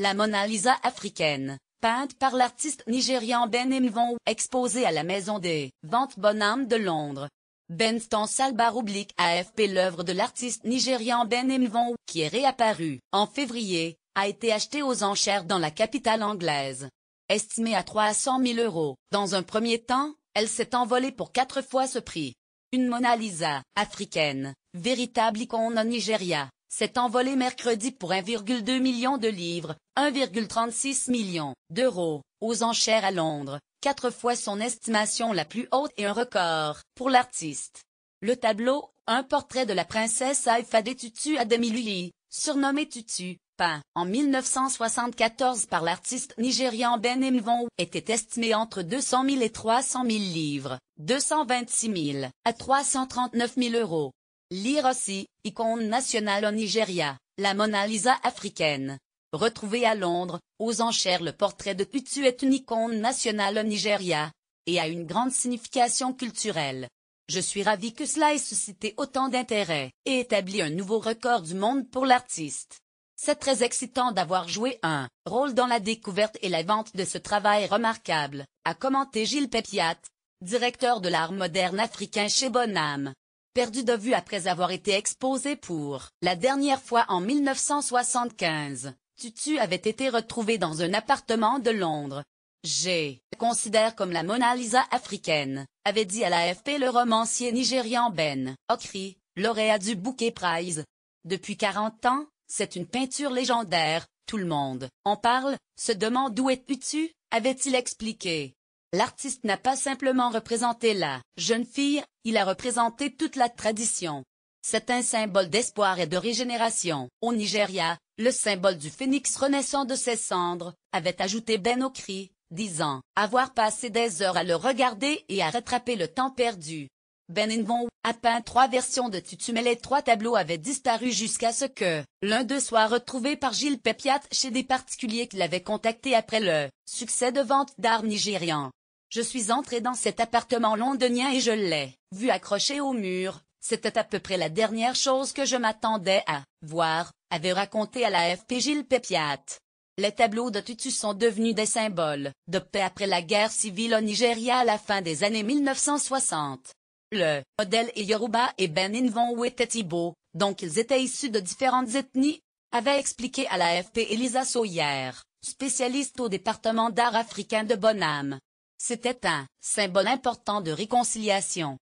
La Mona Lisa africaine, peinte par l'artiste nigérian Ben Mvon, exposée à la Maison des Ventes Bonham de Londres. Ben /AFP. L'œuvre de l'artiste nigérian Ben Mvon, qui est réapparue en février, a été achetée aux enchères dans la capitale anglaise. Estimée à 300 000 €. Dans un premier temps, elle s'est envolée pour 4 fois ce prix. Une Mona Lisa africaine, véritable icône au Nigeria, s'est envolée mercredi pour 1,2 million de livres, 1,36 million d'euros, aux enchères à Londres, 4 fois son estimation la plus haute et un record pour l'artiste. Le tableau, un portrait de la princesse Aïfadé Tutu Ademiluli, surnommée Tutu, peint en 1974 par l'artiste nigérian Ben Mvon, était estimé entre 200 000 et 300 000 livres, 226 000 à 339 000 €. Lire aussi, icône nationale au Nigeria, la Mona Lisa africaine. Retrouvée à Londres, aux enchères, le portrait de Tutu est une icône nationale au Nigeria, et a une grande signification culturelle. Je suis ravi que cela ait suscité autant d'intérêt, et établi un nouveau record du monde pour l'artiste. C'est très excitant d'avoir joué un rôle dans la découverte et la vente de ce travail remarquable, a commenté Gilles Pépiat, directeur de l'art moderne africain chez Bonham. Perdu de vue après avoir été exposé pour la dernière fois en 1975, Tutu avait été retrouvé dans un appartement de Londres. Je considère comme la Mona Lisa africaine, avait dit à l'AFP le romancier nigérian Ben Okri, lauréat du Booker Prize. Depuis 40 ans, c'est une peinture légendaire, tout le monde en parle, se demande où est Tutu, avait-il expliqué. L'artiste n'a pas simplement représenté la jeune fille, il a représenté toute la tradition. C'est un symbole d'espoir et de régénération. Au Nigeria, le symbole du phénix renaissant de ses cendres, avait ajouté Ben Okri, disant avoir passé des heures à le regarder et à rattraper le temps perdu. Ben Mvon a peint 3 versions de Tutu, mais les 3 tableaux avaient disparu jusqu'à ce que l'un d'eux soit retrouvé par Gilles Pépiat chez des particuliers qui l'avaient contacté après le succès de vente d'art nigérian. Je suis entré dans cet appartement londonien et je l'ai vu accroché au mur, c'était à peu près la dernière chose que je m'attendais à voir, avait raconté à l'AFP Gilles Pépiat. Les tableaux de Tutu sont devenus des symboles de paix après la guerre civile au Nigeria à la fin des années 1960. Le modèle est Yoruba et Ben Mvon était Igbo, donc ils étaient issus de différentes ethnies, avait expliqué à l'AFP Elisa Sawyer, spécialiste au département d'art africain de Bonham. C'était un symbole important de réconciliation.